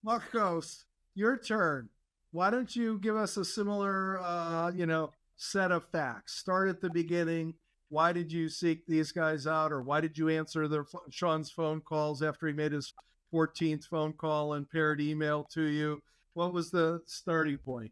Marcos, your turn. Why don't you give us a similar, set of facts? Start at the beginning. Why did you seek these guys out, or why did you answer Sean's phone calls after he made his 14th phone call and paired email to you? What was the starting point?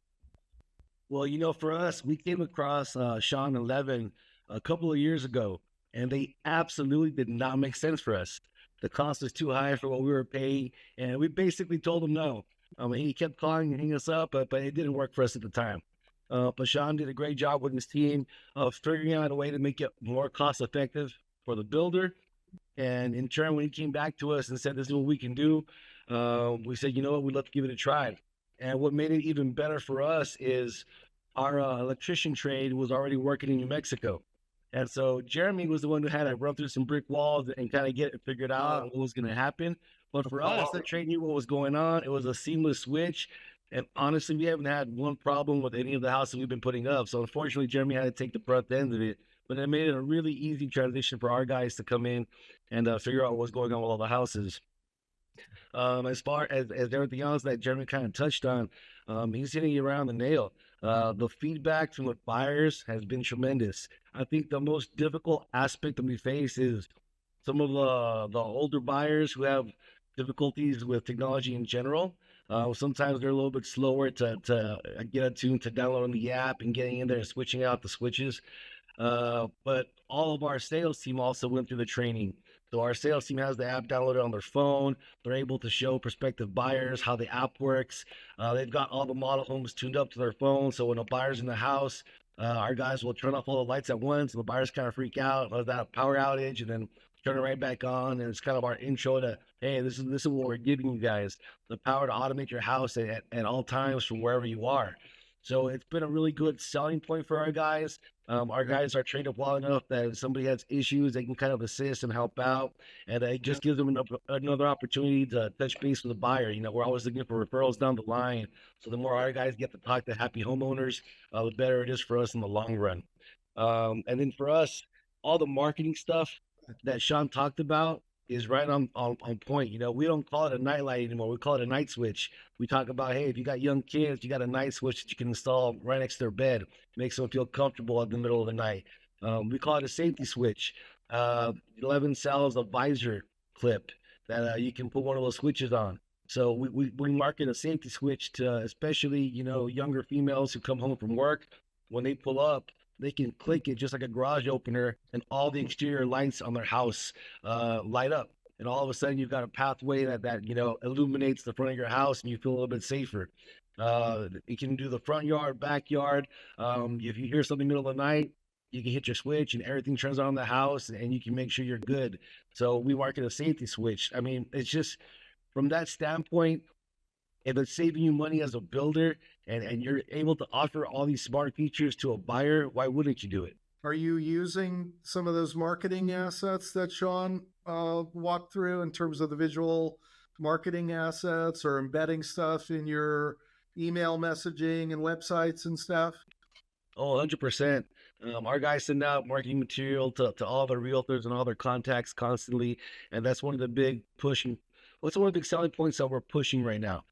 Well, for us, we came across Sean and Levven a couple of years ago, and they absolutely did not make sense for us. The cost was too high for what we were paying, and we basically told him no. He kept calling and hanging us up, but it didn't work for us at the time. But Sean did a great job with his team of figuring out a way to make it more cost effective for the builder. And in turn, when he came back to us and said, "This is what we can do," we said, "You know what? We'd love to give it a try." And what made it even better for us is our electrician trade was already working in New Mexico. And so Jeremy was the one who had to run through some brick walls and kind of get it figured out what was going to happen. But for us, the trade knew what was going on. It was a seamless switch. And honestly, we haven't had one problem with any of the houses we've been putting up. So unfortunately, Jeremy had to take the brunt end of it. But it made it a really easy transition for our guys to come in and figure out what's going on with all the houses. As far as everything else that Jeremy kind of touched on, he's hitting you around the nail. The feedback from the buyers has been tremendous. I think the most difficult aspect that we face is some of the older buyers who have difficulties with technology in general. Sometimes they're a little bit slower to get attuned to downloading the app and getting in there and switching out the switches. But all of our sales team also went through the training. So our sales team has the app downloaded on their phone. They're able to show prospective buyers how the app works. They've got all the model homes tuned up to their phone. So when a buyer's in the house, our guys will turn off all the lights at once. And the buyers kind of freak out of that power outage and then turn it right back on. And it's kind of our intro to, hey, this is what we're giving you guys, the power to automate your house at all times from wherever you are. So it's been a really good selling point for our guys. Our guys are trained up well enough that if somebody has issues, they can kind of assist and help out. And it just gives them another opportunity to touch base with the buyer. We're always looking for referrals down the line. So the more our guys get to talk to happy homeowners, the better it is for us in the long run. And then for us, all the marketing stuff that Sean talked about is right on point. We don't call it a nightlight anymore. We call it a night switch. We talk about, hey, if you got young kids, you got a night switch that you can install right next to their bed. Makes them feel comfortable in the middle of the night. We call it a safety switch. Levven sells a visor clip that you can put one of those switches on. So we market a safety switch to especially, younger females who come home from work. When they pull up, they can click it just like a garage opener, and all the exterior lights on their house light up. And all of a sudden, you've got a pathway that illuminates the front of your house, and you feel a little bit safer. You can do the front yard, backyard. If you hear something in the middle of the night, you can hit your switch, and everything turns on in the house, and you can make sure you're good. So we market a safety switch. I mean, it's just from that standpoint, if it's saving you money as a builder and you're able to offer all these smart features to a buyer, why wouldn't you do it? Are you using some of those marketing assets that Sean walked through in terms of the visual marketing assets, or embedding stuff in your email messaging and websites and stuff? Oh, 100%. Our guys send out marketing material to all their realtors and all their contacts constantly. And that's one of the big pushing, what's one of the big selling points that we're pushing right now.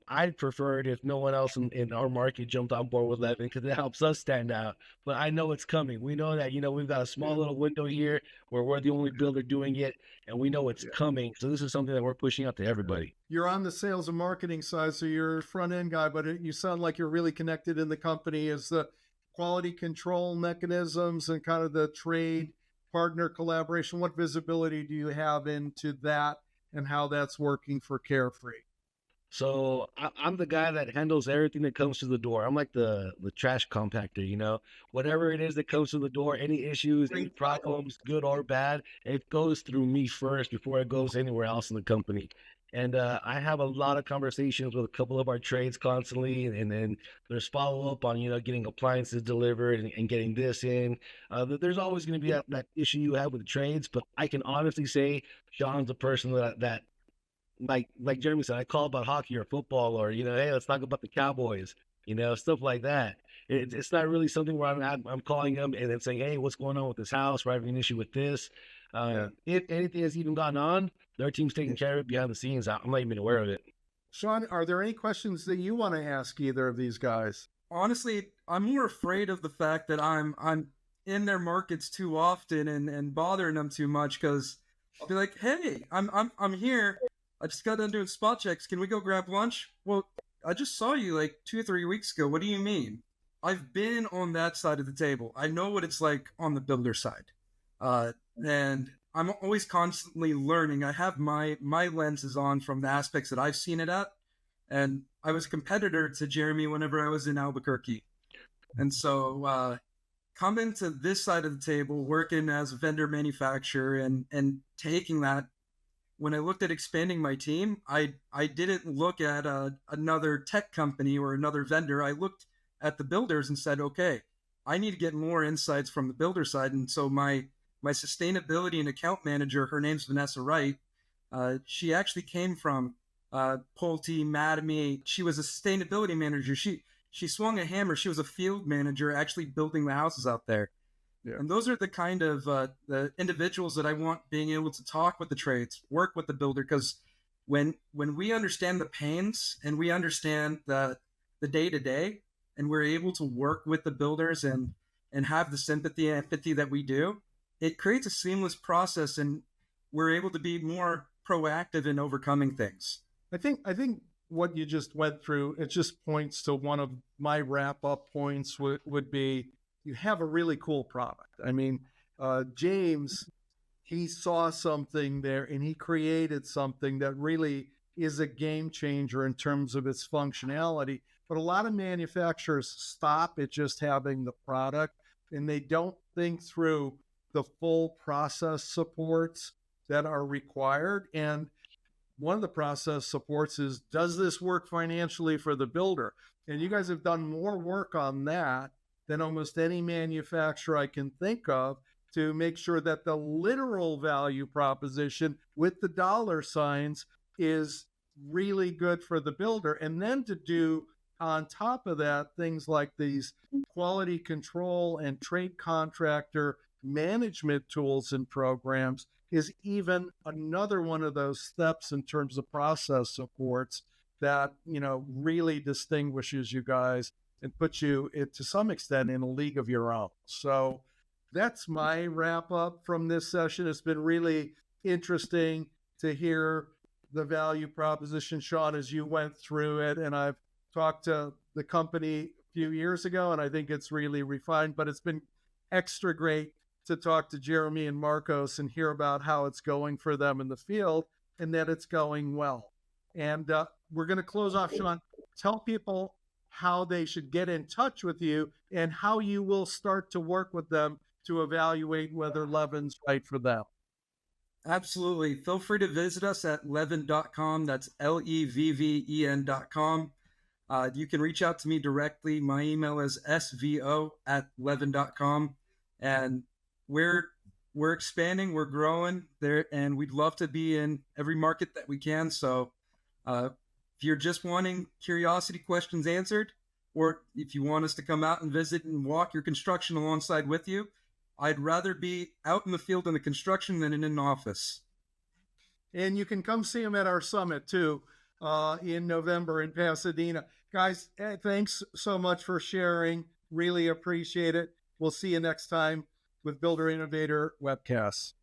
I'd prefer it if no one else in our market jumped on board with Levven, because it helps us stand out. But I know it's coming. We know that, we've got a small little window here where we're the only builder doing it, and we know it's coming. So this is something that we're pushing out to everybody. You're on the sales and marketing side, so you're a front end guy, but you sound like you're really connected in the company. Is the quality control mechanisms and kind of the trade partner collaboration, what visibility do you have into that and how that's working for Carefree? So I'm the guy that handles everything that comes to the door. I'm like the trash compactor. Whatever it is that comes to the door, any issues, any problems, good or bad, it goes through me first before it goes anywhere else in the company. And I have a lot of conversations with a couple of our trades constantly, and then there's follow up on getting appliances delivered and getting this in. There's always going to be that issue you have with trades, but I can honestly say Sean's the person that like Jeremy said, I call about hockey or football, or hey, let's talk about the Cowboys, stuff like that. It's not really something where I'm calling them and then saying, hey, what's going on with this house? We're having an issue with this. If anything has even gotten on, their team's taking care of it behind the scenes. I'm not even aware of it. Sean, are there any questions that you want to ask either of these guys? Honestly, I'm more afraid of the fact that I'm in their markets too often and bothering them too much because I'll be like, hey, I'm here. I just got done doing spot checks. Can we go grab lunch? Well, I just saw you like 2 or 3 weeks ago. What do you mean? I've been on that side of the table. I know what it's like on the builder side, uh, and I'm always constantly learning. I have my lenses on from the aspects that I've seen it at, and I was a competitor to Jeremy whenever I was in Albuquerque. And so coming to this side of the table, working as a vendor manufacturer and taking that, when I looked at expanding my team, I didn't look at another tech company or another vendor. I looked at the builders and said, okay, I need to get more insights from the builder side. And so my sustainability and account manager, her name's Vanessa Wright. She actually came from Pulte, Mattamy. She was a sustainability manager. She swung a hammer. She was a field manager, actually building the houses out there. Yeah. And those are the kind of the individuals that I want being able to talk with the trades, work with the builder, because when we understand the pains and we understand the day to day, and we're able to work with the builders and have the sympathy and empathy that we do, it creates a seamless process, and we're able to be more proactive in overcoming things. I think what you just went through, it just points to one of my wrap up points would be you have a really cool product. I mean, James, he saw something there and he created something that really is a game changer in terms of its functionality. But a lot of manufacturers stop at just having the product and they don't think through the full process supports that are required. And one of the process supports is, does this work financially for the builder? And you guys have done more work on that than almost any manufacturer I can think of to make sure that the literal value proposition with the dollar signs is really good for the builder. And then to do on top of that things like these quality control and trade contractor management tools and programs is even another one of those steps in terms of process supports that really distinguishes you guys and puts you to some extent in a league of your own. So that's my wrap up from this session. It's been really interesting to hear the value proposition, Sean, as you went through it. And I've talked to the company a few years ago, and I think it's really refined, but it's been extra great to talk to Jeremy and Marcos and hear about how it's going for them in the field and that it's going well. And we're going to close off, Sean. Tell people how they should get in touch with you and how you will start to work with them to evaluate whether Levven's right for them. Absolutely. Feel free to visit us at levven.com. That's Levven.com. You can reach out to me directly. My email is svo@levven.com. And we're expanding, we're growing there, and we'd love to be in every market that we can. So if you're just wanting curiosity questions answered, or if you want us to come out and visit and walk your construction alongside with you, I'd rather be out in the field in the construction than in an office. And you can come see them at our summit too in November in Pasadena. Guys, thanks so much for sharing. Really appreciate it. We'll see you next time with Builder Innovator Webcasts.